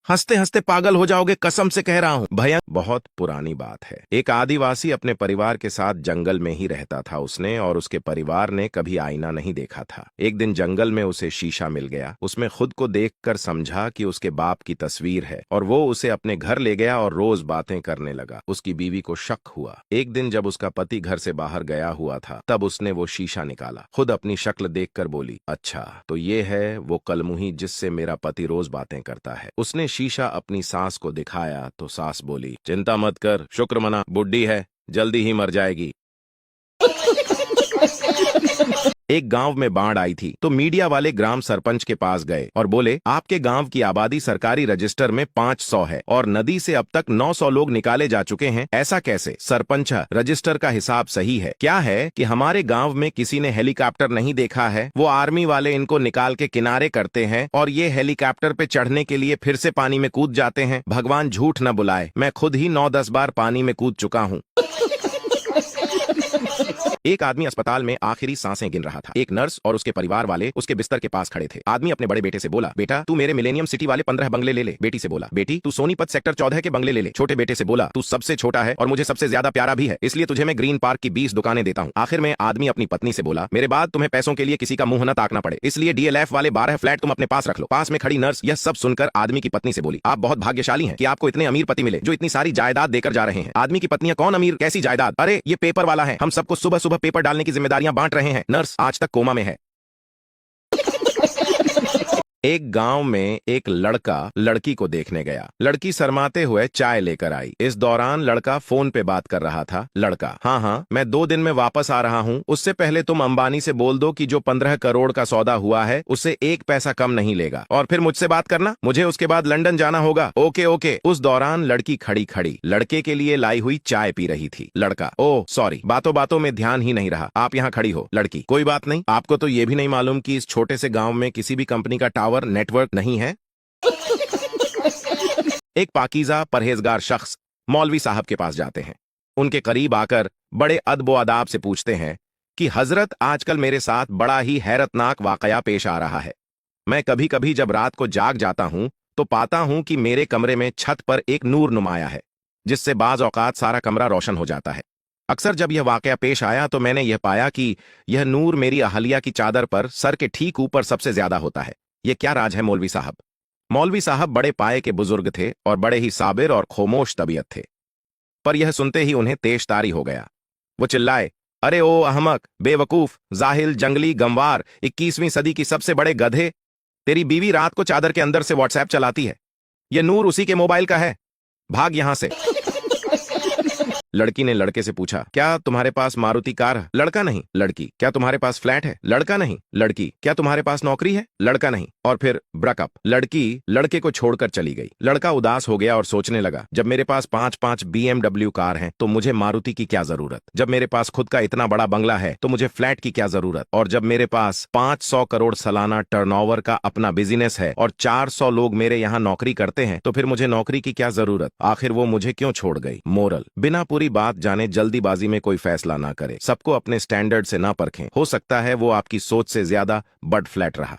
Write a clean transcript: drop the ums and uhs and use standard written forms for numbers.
हंसते हंसते पागल हो जाओगे, कसम से कह रहा हूं। भैया बहुत पुरानी बात है। एक आदिवासी अपने परिवार के साथ जंगल में ही रहता था। उसने और उसके परिवार ने कभी आईना नहीं देखा था। एक दिन जंगल में उसे शीशा मिल गया। उसमें खुद को देखकर समझा कि उसके बाप की तस्वीर है और वो उसे अपने घर ले गया और रोज बातें करने लगा। उसकी बीवी को शक हुआ। एक दिन जब उसका पति घर से बाहर गया हुआ था, तब उसने वो शीशा निकाला। खुद अपनी शक्ल देखकर बोली, अच्छा तो ये है वो कलमुही जिससे मेरा पति रोज बातें करता है। उसने शीशा अपनी सास को दिखाया तो सास बोली, चिंता मत कर, शुक्र मना, बुड्ढी है, जल्दी ही मर जाएगी। एक गांव में बाढ़ आई थी तो मीडिया वाले ग्राम सरपंच के पास गए और बोले, आपके गांव की आबादी सरकारी रजिस्टर में 500 है और नदी से अब तक 900 लोग निकाले जा चुके हैं, ऐसा कैसे? सरपंच, रजिस्टर का हिसाब सही है। क्या है कि हमारे गांव में किसी ने हेलीकॉप्टर नहीं देखा है, वो आर्मी वाले इनको निकाल के किनारे करते हैं और ये हेलीकॉप्टर पे चढ़ने के लिए फिर से पानी में कूद जाते हैं। भगवान झूठ न बुलाए, मैं खुद ही 9-10 बार पानी में कूद चुका हूँ। एक आदमी अस्पताल में आखिरी सांसें गिन रहा था। एक नर्स और उसके परिवार वाले उसके बिस्तर के पास खड़े थे। आदमी अपने बड़े बेटे से बोला, बेटा तू मेरे मिलेनियम सिटी वाले 15 बंगले ले ले। बेटी से बोला, बेटी तू सोनीपत सेक्टर 14 के बंगले ले ले। छोटे बेटे से बोला, तू सबसे छोटा है और मुझे सबसे ज्यादा प्यारा भी है, इसलिए तुझे मैं ग्रीन पार्क की 20 दुकानें देता हूँ। आखिर में आदमी अपनी पत्नी से बोला, मेरे बाद तुम्हें पैसों के लिए किसी का मुंह न ताकना पड़े, इसलिए डीएलएफ वाले 12 फ्लैट तुम अपने पास रख लो। पास में खड़ी नर्स यह सब सुनकर आदमी की पत्नी से बोली, आप बहुत भाग्यशाली हैं कि आपको इतने अमीर पति मिले जो इतनी सारी जायदाद देकर जा रहे हैं। आदमी की पत्नियां, कौन अमीर, कैसी जायदाद? अरे ये पेपर वाला है, हम सबको सुबह सुबह पेपर डालने की जिम्मेदारियां बांट रहे हैं। नर्स आज तक कोमा में है। एक गांव में एक लड़का लड़की को देखने गया। लड़की शर्माते हुए चाय लेकर आई। इस दौरान लड़का फोन पे बात कर रहा था। लड़का, हाँ हाँ मैं 2 दिन में वापस आ रहा हूँ, उससे पहले तुम अंबानी से बोल दो कि जो 15 करोड़ का सौदा हुआ है उससे 1 पैसा कम नहीं लेगा, और फिर मुझसे बात करना, मुझे उसके बाद लंदन जाना होगा। Okay okay. उस दौरान लड़की खड़ी खड़ी लड़के के लिए लाई हुई चाय पी रही थी। लड़का, ओह सॉरी, बातों बातों में ध्यान ही नहीं रहा, आप यहाँ खड़ी हो। लड़की, कोई बात नहीं, आपको तो ये भी नहीं मालूम कि इस छोटे से गांव में किसी भी कंपनी का टावर नेटवर्क नहीं है। एक पाकीज़ा परहेजगार शख्स मौलवी साहब के पास जाते हैं। उनके करीब आकर बड़े अदब आदाब से पूछते हैं कि हजरत, आजकल मेरे साथ बड़ा ही हैरतनाक वाकया पेश आ रहा है। मैं कभी कभी जब रात को जाग जाता हूं तो पाता हूं कि मेरे कमरे में छत पर एक नूर नुमाया है, जिससे बाज औकात सारा कमरा रोशन हो जाता है। अक्सर जब यह वाकया पेश आया तो मैंने यह पाया कि यह नूर मेरी अहलिया की चादर पर सर के ठीक ऊपर सबसे ज्यादा होता है। ये क्या राज है मौलवी साहब? मौलवी साहब बड़े पाए के बुजुर्ग थे और बड़े ही साबिर और खामोश तबीयत थे, पर यह सुनते ही उन्हें तेशतारी हो गया। वो चिल्लाए, अरे ओ अहमक, बेवकूफ, जाहिल, जंगली, गंवार, 21वीं सदी की सबसे बड़े गधे, तेरी बीवी रात को चादर के अंदर से व्हाट्सएप चलाती है, यह नूर उसी के मोबाइल का है, भाग यहां से। लड़की ने लड़के से पूछा, क्या तुम्हारे पास मारुति कार है? लड़का, नहीं। लड़की, क्या तुम्हारे पास फ्लैट है? लड़का, नहीं। लड़की, क्या तुम्हारे पास नौकरी है? लड़का, नहीं। और फिर ब्रेकअप। लड़की लड़के को छोड़कर चली गई। लड़का उदास हो गया और सोचने लगा, जब मेरे पास 5-5 BMW कार हैं तो मुझे मारुति की क्या जरूरत? जब मेरे पास खुद का इतना बड़ा बंगला है तो मुझे फ्लैट की क्या जरूरत? और जब मेरे पास 500 करोड़ सालाना टर्नओवर का अपना बिजनेस है और 400 लोग मेरे यहाँ नौकरी करते हैं तो फिर मुझे नौकरी की क्या जरूरत? आखिर वो मुझे क्यों छोड़ गई? मोरल, बिना पूरी बात जाने जल्दीबाजी में कोई फैसला ना करें। सबको अपने स्टैंडर्ड से ना परखें, हो सकता है वो आपकी सोच से ज्यादा बड फ्लैट रहा।